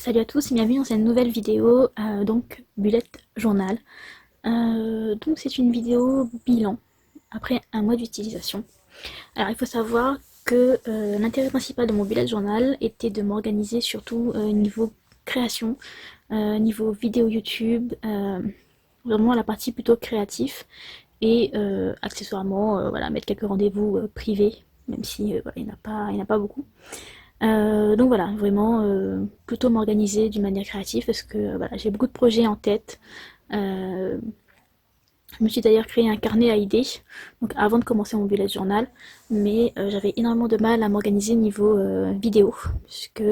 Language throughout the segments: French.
Salut à tous et bienvenue dans cette nouvelle vidéo, donc Bullet Journal. Donc c'est une vidéo bilan après un mois d'utilisation. Alors il faut savoir que l'intérêt principal de mon Bullet Journal était de m'organiser surtout niveau création, niveau vidéo YouTube, vraiment la partie plutôt créatif et accessoirement voilà, mettre quelques rendez-vous privés, même si voilà, il n'y en a pas beaucoup. Donc voilà, vraiment plutôt m'organiser d'une manière créative parce que voilà, j'ai beaucoup de projets en tête. Euh, je me suis d'ailleurs créé un carnet à idées donc avant de commencer mon bullet journal, mais j'avais énormément de mal à m'organiser niveau vidéo puisque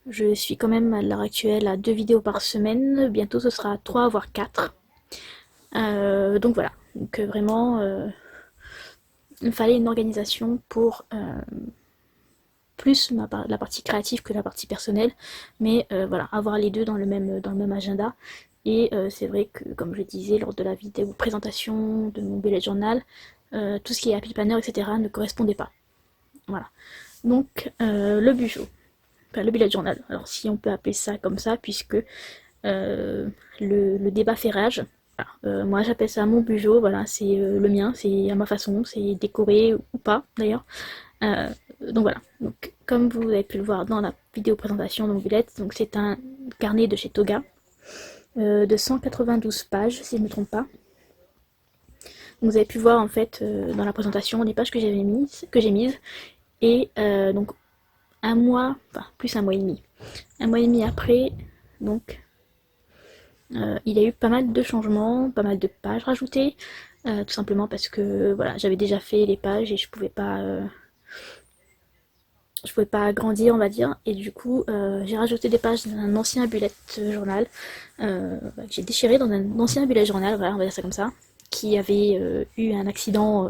je suis quand même à l'heure actuelle à 2 vidéos par semaine, bientôt ce sera 3 voire 4. Donc voilà, donc vraiment il me fallait une organisation pour plus la partie créative que la partie personnelle, mais voilà, avoir les deux dans le même agenda. Et c'est vrai que, comme je disais lors de la vidéo présentation de mon bullet journal, tout ce qui est happy planner, etc. ne correspondait pas. Voilà. Donc le bijou, enfin le bullet journal, alors si on peut appeler ça comme ça, puisque le débat fait rage. Voilà. Moi j'appelle ça mon bijou, voilà, c'est le mien, c'est à ma façon, c'est décoré ou pas d'ailleurs. Euh, donc voilà, donc, comme vous avez pu le voir dans la vidéo présentation de mon bullet, donc c'est un carnet de chez Toga de 192 pages si je ne me trompe pas. Donc vous avez pu voir en fait dans la présentation les pages que j'ai mises et donc un mois, enfin plus un mois et demi après, donc il y a eu pas mal de changements, pas mal de pages rajoutées, tout simplement parce que voilà j'avais déjà fait les pages et je pouvais pas agrandir on va dire, et du coup j'ai rajouté des pages d'un ancien bullet journal que j'ai déchiré dans un ancien bullet journal, voilà on va dire ça comme ça, qui avait eu un accident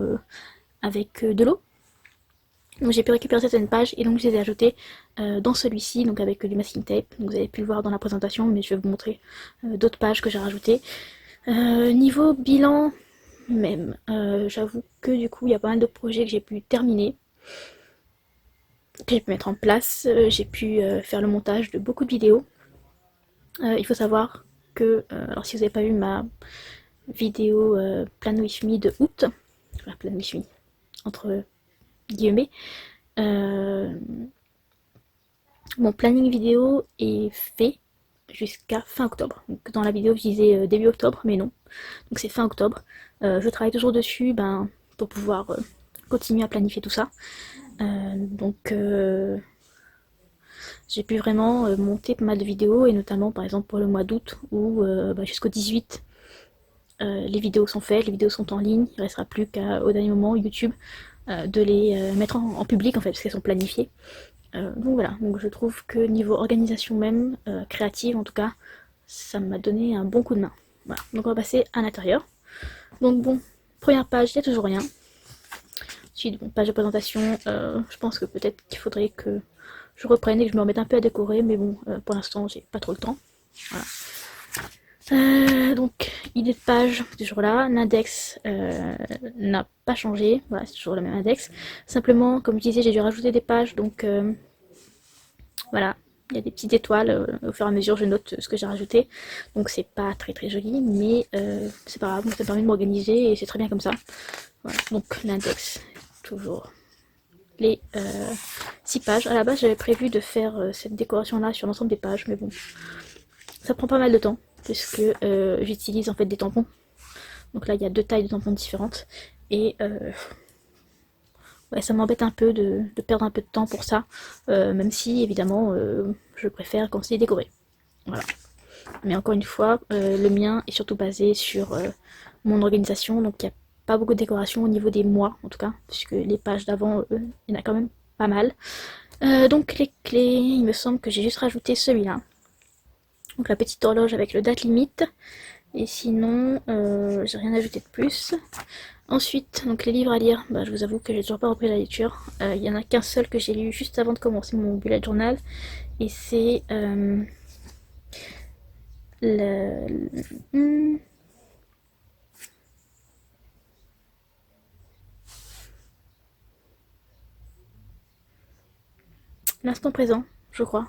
avec de l'eau. Donc j'ai pu récupérer certaines pages et donc je les ai ajoutées dans celui-ci, donc avec du masking tape. Donc vous avez pu le voir dans la présentation, mais je vais vous montrer d'autres pages que j'ai rajoutées. Niveau bilan même, j'avoue que du coup il y a pas mal de projets que j'ai pu terminer, que j'ai pu mettre en place. J'ai pu faire le montage de beaucoup de vidéos. Il faut savoir que, alors si vous n'avez pas vu ma vidéo Plan With Me de août, enfin Plan With Me entre guillemets, euh, mon planning vidéo est fait jusqu'à fin octobre. Donc dans la vidéo je disais début octobre, mais non. Donc c'est fin octobre. Je travaille toujours dessus pour pouvoir continuer à planifier tout ça. Donc j'ai pu vraiment monter pas mal de vidéos, et notamment par exemple pour le mois d'août où jusqu'au 18 les vidéos sont faites, les vidéos sont en ligne, il ne restera plus qu'au dernier moment YouTube de les mettre en public en fait parce qu'elles sont planifiées. Donc voilà, donc je trouve que niveau organisation même, créative en tout cas, ça m'a donné un bon coup de main. Voilà, donc on va passer à l'intérieur. Donc bon, première page, il n'y a toujours rien. Ensuite, bon, page de présentation, je pense que peut-être qu'il faudrait que je reprenne et que je me remette un peu à décorer, mais bon, pour l'instant, j'ai pas trop le temps. Voilà. Donc, idée de page, toujours là. L'index n'a pas changé, voilà, c'est toujours le même index. Simplement, comme je disais, j'ai dû rajouter des pages, donc voilà, il y a des petites étoiles, au fur et à mesure je note ce que j'ai rajouté, donc c'est pas très très joli, mais c'est pas grave, ça me permet de m'organiser et c'est très bien comme ça. Voilà, donc l'index, toujours les 6 pages. À la base j'avais prévu de faire cette décoration là sur l'ensemble des pages, mais bon, ça prend pas mal de temps, puisque j'utilise en fait des tampons. Donc là il y a 2 tailles de tampons différentes, et ouais, ça m'embête un peu de perdre un peu de temps pour ça, même si évidemment je préfère quand c'est décoré. Voilà. Mais encore une fois, le mien est surtout basé sur mon organisation, donc il n'y a pas beaucoup de décoration au niveau des mois en tout cas, puisque les pages d'avant, il y en a quand même pas mal. Donc les clés, il me semble que j'ai juste rajouté celui-là. Donc la petite horloge avec le date limite. Et sinon, j'ai rien ajouté de plus. Ensuite, donc les livres à lire, je vous avoue que j'ai toujours pas repris la lecture. Il y en a qu'un seul que j'ai lu juste avant de commencer mon bullet journal, et c'est le... l'instant présent. je crois.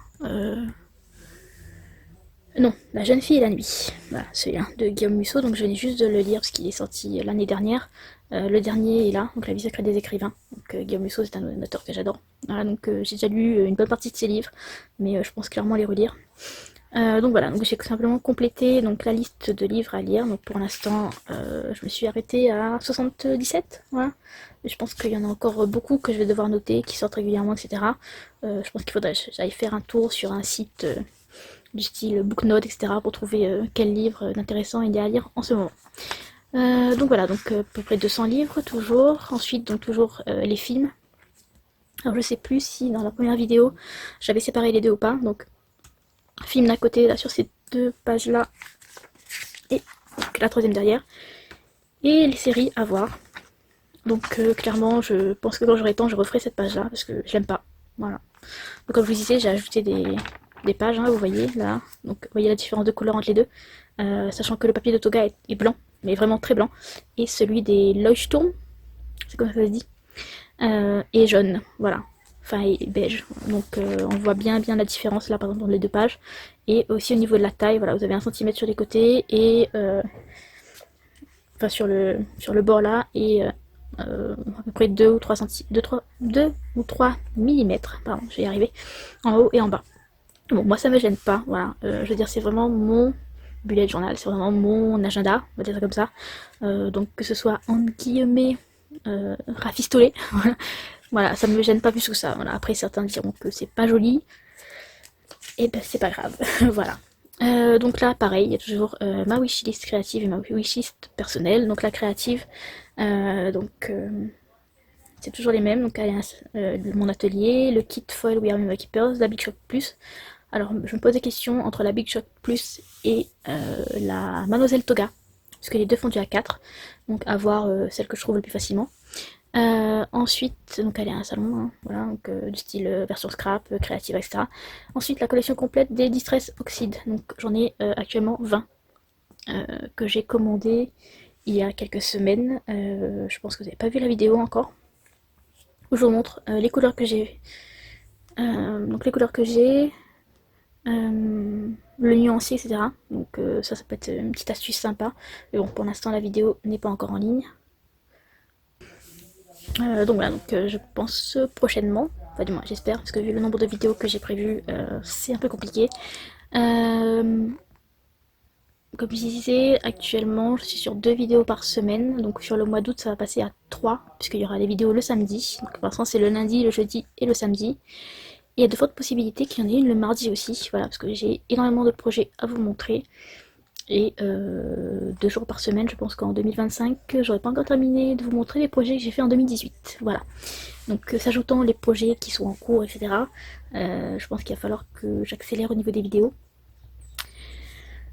Non, La jeune fille et la nuit. Voilà, celui-là de Guillaume Musso. Donc je venais juste de le lire parce qu'il est sorti l'année dernière. Le dernier est là, donc La vie secrète des écrivains. Donc Guillaume Musso, c'est un auteur que j'adore. Voilà, donc j'ai déjà lu une bonne partie de ses livres, mais je pense clairement les relire. Donc voilà, donc j'ai simplement complété donc la liste de livres à lire. Donc pour l'instant, je me suis arrêtée à 77. Voilà. Je pense qu'il y en a encore beaucoup que je vais devoir noter, qui sortent régulièrement, etc. Je pense qu'il faudrait que j'aille faire un tour sur un site du style Booknote, etc. pour trouver quel livre d'intéressant il y a à lire en ce moment. Donc voilà, donc à peu près 200 livres toujours. Ensuite, donc toujours les films. Alors je sais plus si dans la première vidéo j'avais séparé les deux ou pas. Donc film d'un côté là sur ces deux pages là et donc, la troisième derrière. Et les séries à voir. Donc clairement je pense que quand j'aurai le temps je referai cette page là parce que je l'aime pas. Voilà. Donc comme je vous disais j'ai ajouté des pages, hein, vous voyez là. Donc vous voyez la différence de couleur entre les deux. Sachant que le papier de Toga est blanc, mais vraiment très blanc. Et celui des Leuchtturm, c'est comme ça que ça se dit, est jaune, voilà. Enfin, et beige. Donc on voit bien la différence là par exemple dans les deux pages. Et aussi au niveau de la taille, voilà, vous avez 1 cm sur les côtés et enfin sur le bord là et à peu près 2 ou 3 cm, 2 ou 3 mm, pardon, je vais y arriver, en haut et en bas. Bon, moi ça me gêne pas, voilà. Je veux dire, c'est vraiment mon bullet journal, c'est vraiment mon agenda, on va dire ça comme ça. Donc que ce soit en guillemets rafistolé, voilà, ça me gêne pas plus que ça. Voilà. Après certains diront que c'est pas joli, et ben c'est pas grave, voilà. Donc là, pareil, il y a toujours ma wishlist créative et ma wishlist personnelle. Donc la créative, c'est toujours les mêmes. Donc mon atelier, le kit foil We Are Mima Keepers, la Big Shot Plus. Alors je me pose des questions entre la Big Shot Plus et la Mademoiselle Toga, parce que les deux font du A4. Donc à voir celle que je trouve le plus facilement. Ensuite, donc elle est à un salon, hein, voilà, donc du style version scrap, créative, etc. Ensuite, la collection complète des Distress Oxide. Donc j'en ai actuellement 20 que j'ai commandé il y a quelques semaines. Je pense que vous n'avez pas vu la vidéo encore. Où je vous montre les couleurs que j'ai. Donc les couleurs que j'ai, le nuancier, etc. Donc ça peut être une petite astuce sympa. Mais bon, pour l'instant, la vidéo n'est pas encore en ligne. Donc voilà, donc je pense prochainement, enfin du moins j'espère, parce que vu le nombre de vidéos que j'ai prévues, c'est un peu compliqué. Comme je disais, actuellement je suis sur 2 vidéos par semaine, donc sur le mois d'août ça va passer à 3, puisqu'il y aura les vidéos le samedi. Donc pour l'instant c'est le lundi, le jeudi et le samedi. Et il y a de fortes possibilités qu'il y en ait une le mardi aussi, voilà, parce que j'ai énormément de projets à vous montrer. Et 2 jours par semaine, je pense qu'en 2025, j'aurais pas encore terminé de vous montrer les projets que j'ai fait en 2018. Voilà. Donc s'ajoutant les projets qui sont en cours, etc. Je pense qu'il va falloir que j'accélère au niveau des vidéos.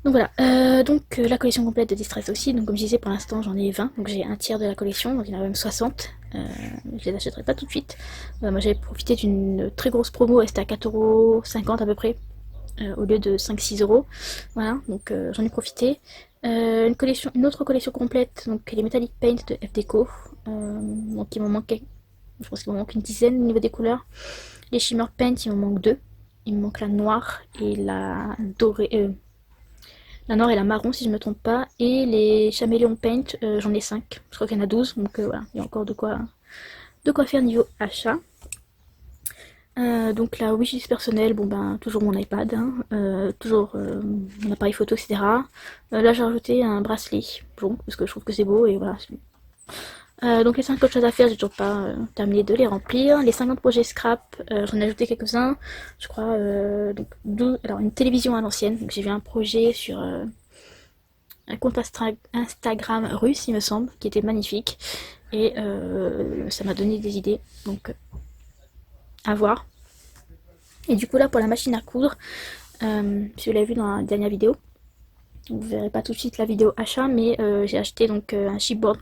Donc voilà, la collection complète de Distress aussi, donc comme je disais pour l'instant j'en ai 20, donc j'ai un tiers de la collection, donc il y en a même 60, je les achèterai pas tout de suite. Moi j'avais profité d'une très grosse promo, elle était à 4,50€ à peu près, au lieu de 5-6€, voilà, donc j'en ai profité. Une autre collection complète, donc les Metallic Paint de FDeco, donc il m'en manquait, je pense qu'il m'en manque une dizaine au niveau des couleurs. Les Shimmer Paint, il m'en manque 2, il me manque la noire et la dorée, la noire et la marron si je me trompe pas. Et les Chameleon Paint, j'en ai 5. Je crois qu'il y en a 12. Donc voilà, il y a encore de quoi faire niveau achat. Donc la wishlist personnelle, bon ben toujours mon iPad, hein, toujours mon appareil photo, etc. Là j'ai rajouté un bracelet blond parce que je trouve que c'est beau et voilà. Donc les 50 choses à faire, j'ai toujours pas terminé de les remplir. Les 50 projets scrap, j'en ai ajouté quelques-uns. Je crois alors une télévision à l'ancienne. Donc j'ai vu un projet sur un compte Instagram russe, il me semble, qui était magnifique. Et ça m'a donné des idées. Donc à voir. Et du coup là pour la machine à coudre, si vous l'avez vu dans la dernière vidéo, vous verrez pas tout de suite la vidéo achat, mais j'ai acheté donc un chipboard.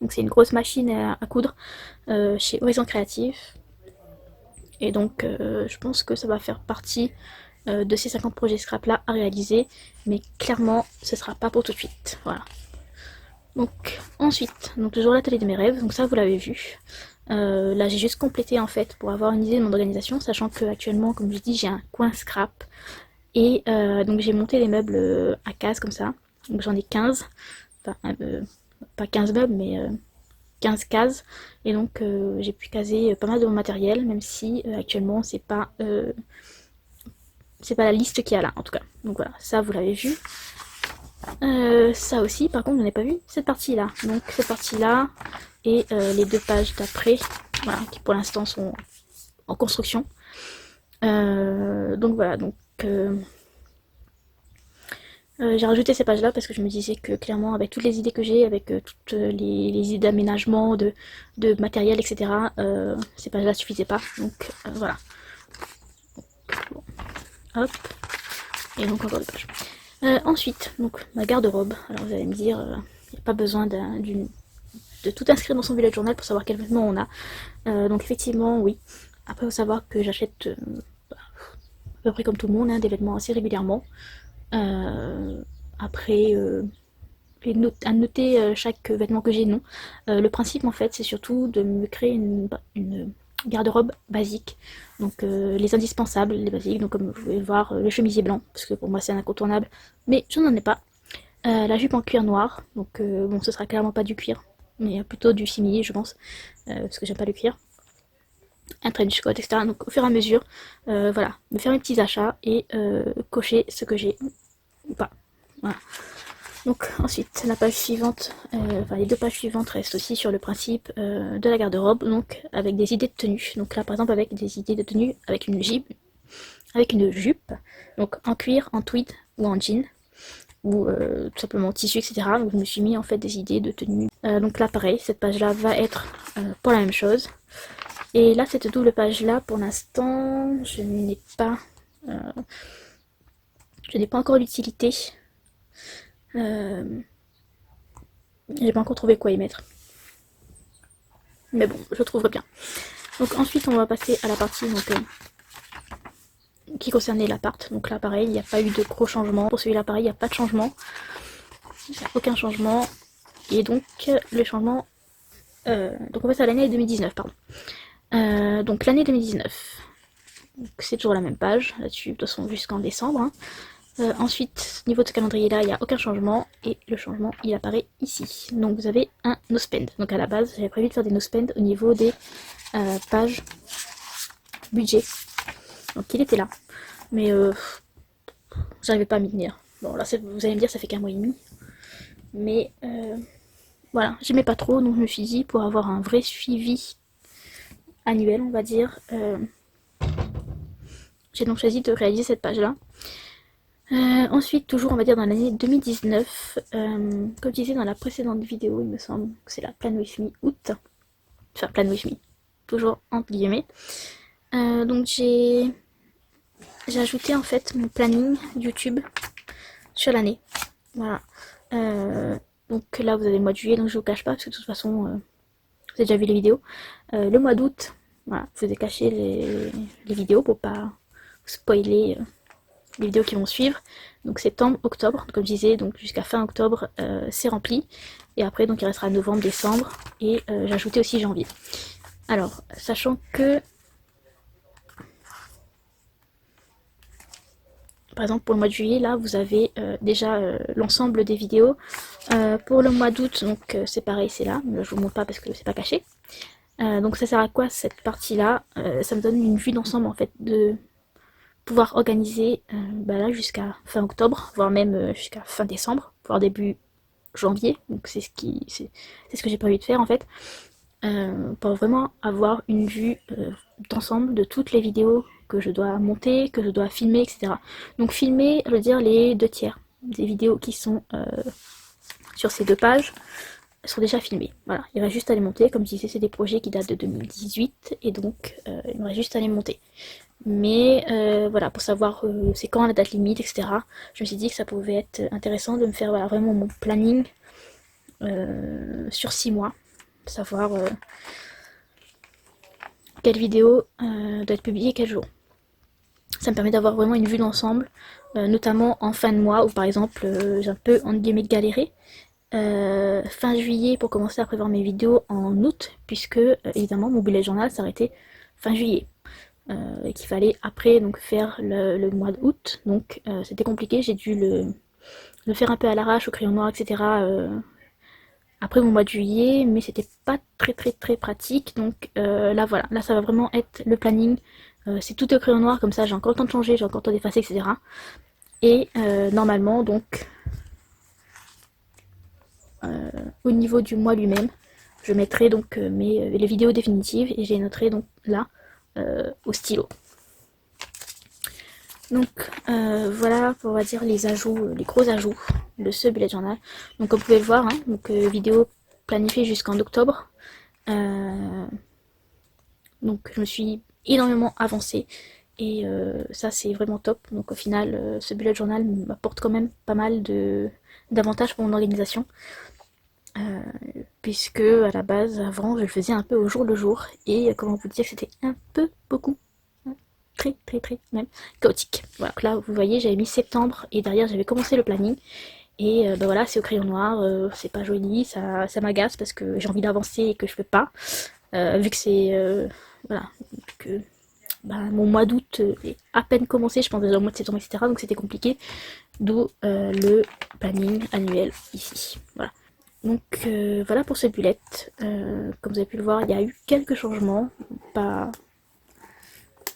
Donc c'est une grosse machine à coudre chez Horizon Créatif. Et donc je pense que ça va faire partie de ces 50 projets scrap là à réaliser. Mais clairement ce sera pas pour tout de suite. Voilà. Donc ensuite, donc toujours l'atelier de mes rêves, donc ça vous l'avez vu. Là j'ai juste complété en fait pour avoir une idée de mon organisation, sachant que actuellement, comme je dis, j'ai un coin scrap. Et donc j'ai monté les meubles à cases comme ça. Donc j'en ai 15. Enfin, pas 15 meubles, mais 15 cases. Et donc j'ai pu caser pas mal de mon matériel, même si actuellement c'est pas la liste qu'il y a là en tout cas. Donc voilà, ça vous l'avez vu. Ça aussi, par contre, je n'ai pas vu cette partie-là. Donc cette partie-là et les deux pages d'après, voilà, qui pour l'instant sont en construction. Donc voilà, donc j'ai rajouté ces pages-là parce que je me disais que clairement, avec toutes les idées que j'ai, avec toutes les idées d'aménagement, de matériel, etc., ces pages-là suffisaient pas. Donc voilà. Bon, hop. Et donc encore des pages. Ensuite, donc ma garde-robe. Alors vous allez me dire, il n'y a pas besoin de tout inscrire dans son bullet journal pour savoir quel vêtement on a. Donc effectivement, oui. Après, il faut savoir que j'achète à peu près comme tout le monde, hein, des vêtements assez régulièrement. Après, à noter chaque vêtement que j'ai, non. Le principe, en fait, c'est surtout de me créer une garde-robe basique. Donc, les indispensables, les basiques. Donc, comme vous pouvez le voir, le chemisier blanc, parce que pour moi, c'est un incontournable. Mais je n'en ai pas. La jupe en cuir noir. Donc, bon, ce sera clairement pas du cuir, mais plutôt du simili, je pense, parce que j'aime pas le cuir. Un trench coat, etc. Donc, au fur et à mesure, voilà, me faire mes petits achats et cocher ce que j'ai ou pas. Voilà. Donc ensuite, la page suivante, enfin les deux pages suivantes restent aussi sur le principe de la garde-robe, donc avec des idées de tenue. Donc là par exemple avec des idées de tenue avec une jupe, donc en cuir, en tweed ou en jean, ou tout simplement en tissu, etc. Donc je me suis mis en fait des idées de tenue. Donc là pareil, cette page-là va être pour la même chose. Et là cette double page-là, pour l'instant, euh, je n'ai pas encore l'utilité. J'ai pas encore trouvé quoi y mettre. Mais bon, je trouverai bien. Donc ensuite, on va passer à la partie donc, qui concernait l'appart. Donc là, pareil, il n'y a pas eu de gros changements. Pour celui-là, pareil, il n'y a pas de changement. Il n'y a aucun changement. Et donc, le changement... donc on passe à l'année 2019, pardon. Donc l'année 2019. C'est toujours la même page, là-dessus, de toute façon, jusqu'en décembre. Hein. Ensuite, niveau de ce calendrier-là, il n'y a aucun changement. Et le changement, il apparaît ici. Donc vous avez un no spend. Donc à la base, j'avais prévu de faire des no spend au niveau des pages budget. Donc il était là. Mais j'arrivais pas à m'y tenir. Bon là, vous allez me dire, ça fait qu'un mois et demi. Mais voilà, j'aimais pas trop. Donc je me suis dit, pour avoir un vrai suivi annuel, on va dire, j'ai donc choisi de réaliser cette page-là. Ensuite, toujours on va dire dans l'année 2019, comme je disais dans la précédente vidéo, il me semble que c'est la Plan With Me août, enfin Plan With Me, toujours entre guillemets. Donc j'ai ajouté en fait mon planning YouTube sur l'année. Voilà. Donc là vous avez le mois de juillet, donc je vous cache pas parce que de toute façon vous avez déjà vu les vidéos. Le mois d'août, voilà, je vous ai caché les vidéos pour pas spoiler les vidéos qui vont suivre. Donc septembre, octobre, comme je disais, donc jusqu'à fin octobre c'est rempli. Et après donc il restera novembre, décembre et j'ai ajouté aussi janvier. Alors, sachant que par exemple pour le mois de juillet là vous avez déjà l'ensemble des vidéos. Pour le mois d'août donc c'est pareil, c'est là, mais je vous montre pas parce que c'est pas caché. Donc ça sert à quoi cette partie là? Ça me donne une vue d'ensemble en fait de pouvoir organiser là jusqu'à fin octobre, voire même jusqu'à fin décembre, voire début janvier. Donc c'est ce que j'ai prévu de faire en fait, pour vraiment avoir une vue d'ensemble de toutes les vidéos que je dois monter, que je dois filmer, etc. Donc filmer, je veux dire les 2 tiers des vidéos qui sont sur ces 2 pages sont déjà filmées. Voilà, il reste juste à les monter. Comme je disais, c'est des projets qui datent de 2018 et donc il me reste juste à les monter. Mais voilà, pour savoir c'est quand la date limite, etc. Je me suis dit que ça pouvait être intéressant de me faire voilà, vraiment mon planning sur 6 mois. Savoir quelle vidéo doit être publiée quel jour. Ça me permet d'avoir vraiment une vue d'ensemble, notamment en fin de mois où par exemple j'ai un peu entre guillemets galéré. fin juillet pour commencer à prévoir mes vidéos en août, puisque évidemment mon bullet journal s'arrêtait fin juillet. Et qu'il fallait après donc faire le mois d'août, donc c'était compliqué, j'ai dû le faire un peu à l'arrache au crayon noir, etc. Après mon mois de juillet, mais c'était pas très pratique, donc là voilà, là ça va vraiment être le planning. C'est tout au crayon noir, comme ça j'ai encore le temps de changer, j'ai encore le temps d'effacer, etc. Et normalement donc au niveau du mois lui-même, je mettrai donc les vidéos définitives et je les noterai donc là au stylo. Donc voilà pour on va dire les ajouts, les gros ajouts de ce bullet journal. Donc comme vous pouvez le voir, hein, donc vidéo planifiée jusqu'en octobre. Donc je me suis énormément avancée et ça c'est vraiment top. Donc au final ce bullet journal m'apporte quand même pas mal d'avantages pour mon organisation. Puisque à la base avant je le faisais un peu au jour le jour et comment vous dire que c'était un peu beaucoup, très même chaotique. Voilà, donc là vous voyez j'avais mis septembre et derrière j'avais commencé le planning et bah voilà c'est au crayon noir, c'est pas joli, ça m'agace parce que j'ai envie d'avancer et que je peux pas, vu que c'est voilà que bah, mon mois d'août est à peine commencé, je pense déjà au mois de septembre, etc. Donc c'était compliqué, d'où le planning annuel ici. Voilà. Donc voilà pour cette bullet. Comme vous avez pu le voir, il y a eu quelques changements, pas,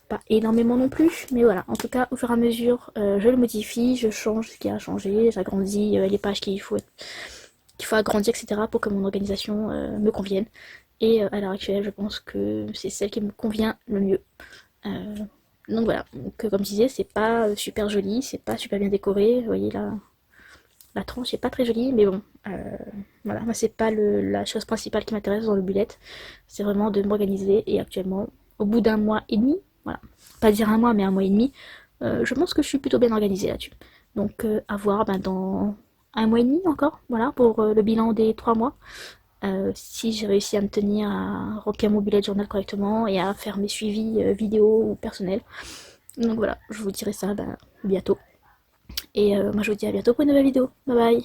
pas énormément non plus, mais voilà. En tout cas, au fur et à mesure, je le modifie, je change ce qui a changé, j'agrandis les pages qu'il faut agrandir, etc. pour que mon organisation me convienne. Et à l'heure actuelle, je pense que c'est celle qui me convient le mieux. Euh, donc voilà, donc, comme je disais, c'est pas super joli, c'est pas super bien décoré. Vous voyez là, la tranche est pas très jolie, mais bon, voilà, moi c'est pas la chose principale qui m'intéresse dans le bullet, c'est vraiment de m'organiser et actuellement, au bout d'un mois et demi, voilà, pas dire un mois mais un mois et demi, je pense que je suis plutôt bien organisée là-dessus. Donc à voir ben, dans un mois et demi encore, voilà, pour le bilan des 3 mois. Si j'ai réussi à me tenir à remplir mon bullet journal correctement et à faire mes suivis vidéo ou personnels. Donc voilà, je vous dirai ça ben, bientôt. Et moi je vous dis à bientôt pour une nouvelle vidéo. Bye bye.